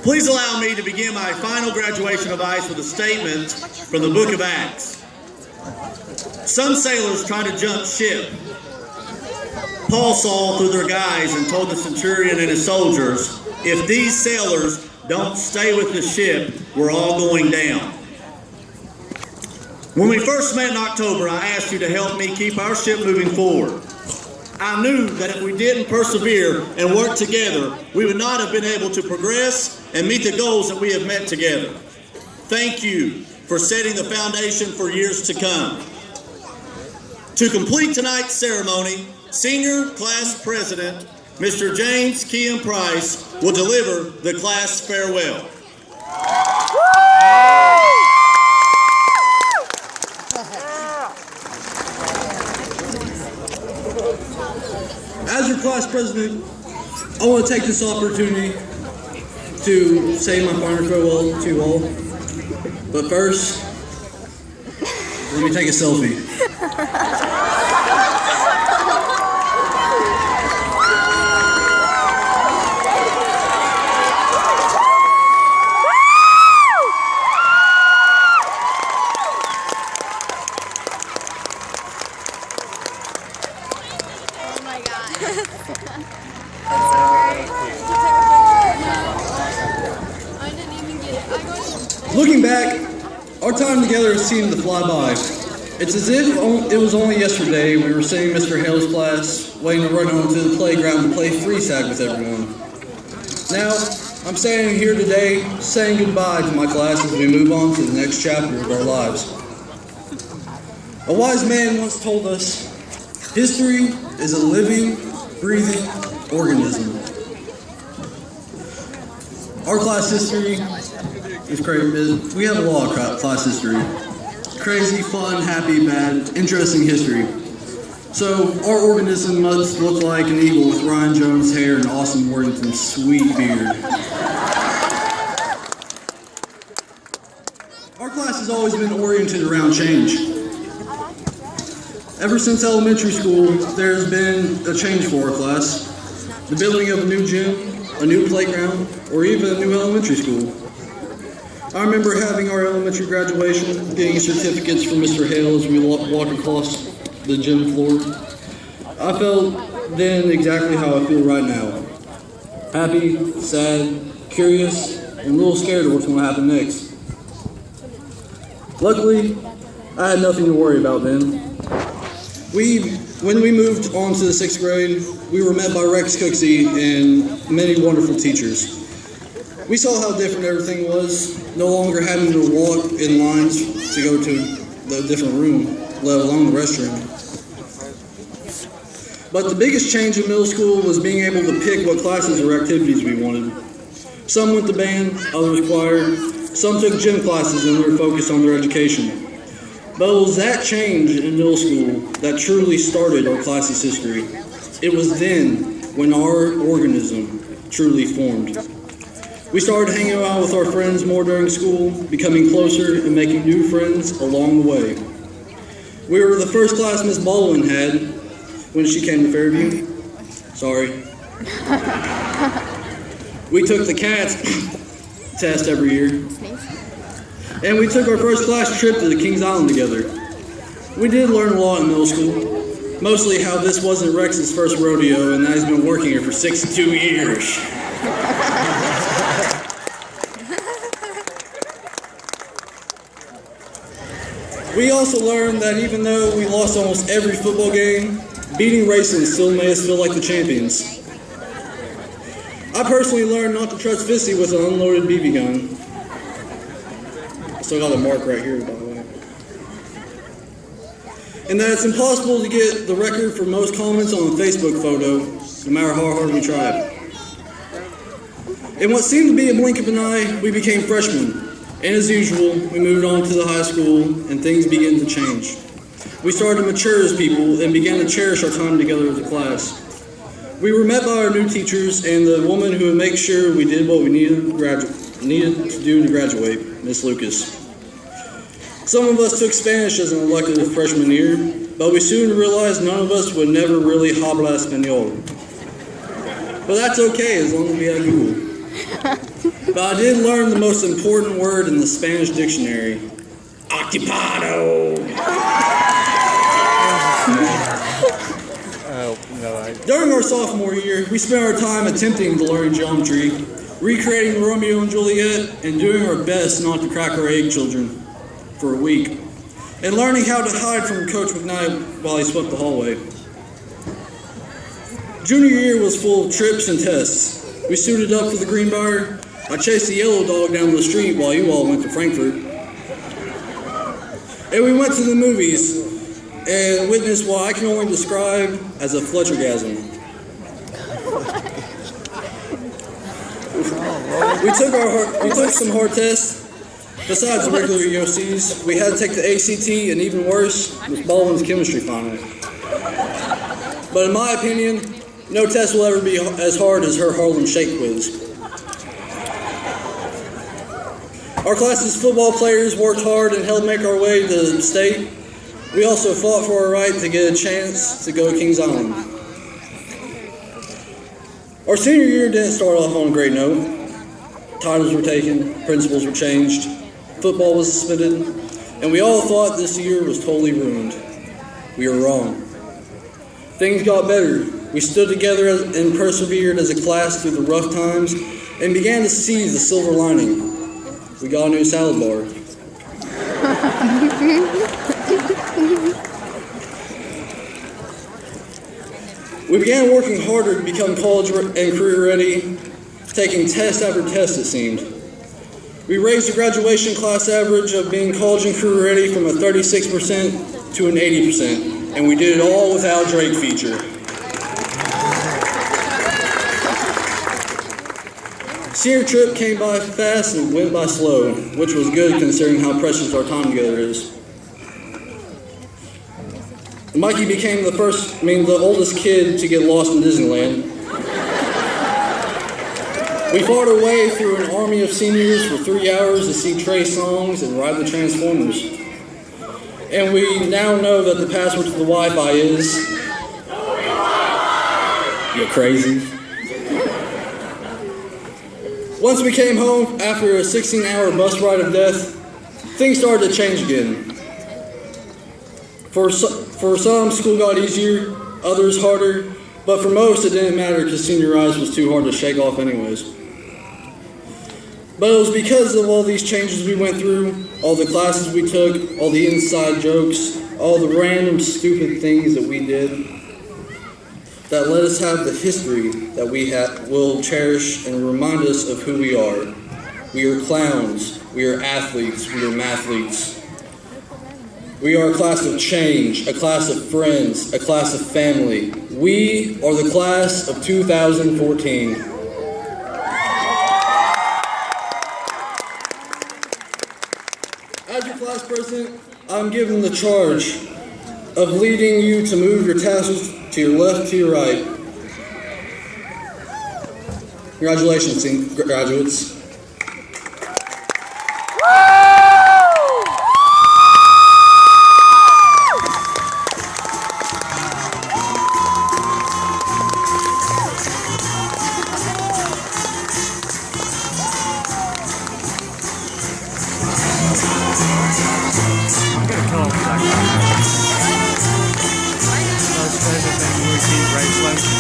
Please allow me to begin my final graduation of ice with a statement from the book of Acts. Some sailors tried to jump ship. Paul saw through their guise and told the centurion and his soldiers, if these sailors don't stay with the ship, we're all going down. When we first met in October, I asked you to help me keep our ship moving forward. I knew that if we didn't persevere and work together, we would not have been able to progress and meet the goals that we have met together. Thank you for setting the foundation for years to come. To complete tonight's ceremony, Senior Class President, Mr. James Kean Price, will deliver the class farewell. As your class president, I want to take this opportunity to say my final farewell to you all. But first, let me take a selfie. Looking back, our time together seemed to fly by. It's as if it was only yesterday we were sitting in Mr. Hale's class, waiting to run home to the playground to play free tag with everyone. Now, I'm standing here today saying goodbye to my class as we move on to the next chapter of our lives. A wise man once told us, history is a living, breathing organism. Our class history is crazy. We have a lot of class history. Crazy, fun, happy, bad, interesting history. So our organism must look like an eagle with Ryan Jones' hair and Austin Worthington's sweet beard. Our class has always been oriented around change. Ever since elementary school, there's been a change for our class. The building of a new gym, a new playground, or even a new elementary school. I remember having our elementary graduation, getting certificates from Mr. Hale as we walked across the gym floor. I felt then exactly how I feel right now. Happy, sad, curious, and a little scared of what's going to happen next. Luckily, I had nothing to worry about then. When we moved on to the 6th grade, we were met by Rex Cooksey and many wonderful teachers. We saw how different everything was, no longer having to walk in lines to go to the different room, let alone the restroom. But the biggest change in middle school was being able to pick what classes or activities we wanted. Some went to band, others choir, some took gym classes and were focused on their education. But it was that change in middle school that truly started our class's history. It was then when our organism truly formed. We started hanging out with our friends more during school, becoming closer and making new friends along the way. We were the first class Miss Baldwin had when she came to Fairview. Sorry. We took the CATS test every year. And we took our first class trip to the Kings Island together. We did learn a lot in middle school, mostly how this wasn't Rex's first rodeo and that he's been working here for 62 years. We also learned that even though we lost almost every football game, beating Racing still made us feel like the champions. I personally learned not to trust Fissy with an unloaded BB gun. Still got a mark right here, by the way. And that it's impossible to get the record for most comments on a Facebook photo, no matter how hard we try. In what seemed to be a blink of an eye, we became freshmen. And as usual, we moved on to the high school, and things began to change. We started to mature as people and began to cherish our time together as a class. We were met by our new teachers and the woman who would make sure we did what we needed to do to graduate, Miss Lucas. Some of us took Spanish as an elective freshman year, but we soon realized none of us would never really habla español. But that's okay as long as we had Google. But I did learn the most important word in the Spanish dictionary. Occupado. During our sophomore year, we spent our time attempting to learn geometry, recreating Romeo and Juliet, and doing our best not to crack our egg children for a week, and learning how to hide from Coach McKnight while he swept the hallway. Junior year was full of trips and tests. We suited up for the Greenbrier. I chased the yellow dog down the street while you all went to Frankfurt. And we went to the movies and witnessed what I can only describe as a Fletchergasm. We took some hard tests. Besides the regular EOCs, we had to take the ACT, and even worse was Baldwin's chemistry final. But in my opinion, no test will ever be as hard as her Harlem Shake quiz. Our class's football players worked hard and helped make our way to state. We also fought for our right to get a chance to go to Kings Island. Our senior year didn't start off on a great note. Titles were taken, principals were changed, football was suspended, and we all thought this year was totally ruined. We were wrong. Things got better. We stood together and persevered as a class through the rough times and began to see the silver lining. We got a new salad bar. We began working harder to become college and career ready, taking test after test, it seemed. We raised the graduation class average of being college and career ready from a 36% to an 80%, and we did it all without Drake feature. Senior trip came by fast and went by slow, which was good considering how precious our time together is. Mikey became the oldest kid to get lost in Disneyland. We fought our way through an army of seniors for 3 hours to see Trey Songz and ride the Transformers. And we now know that the password to the Wi-Fi is... You're crazy. Once we came home after a 16-hour bus ride of death, things started to change again. For some, school got easier, others harder, but for most it didn't matter because seniorize was too hard to shake off anyways. But it was because of all these changes we went through, all the classes we took, all the inside jokes, all the random stupid things that we did, that let us have the history that we will cherish and remind us of who we are. We are clowns, we are athletes, we are mathletes. We are a class of change, a class of friends, a class of family. We are the class of 2014. As your class president, I'm given the charge of leading you to move your tassels to your left, to your right. Congratulations, graduates. I'm gonna kill him for that. Most favorite thing we keep right slow.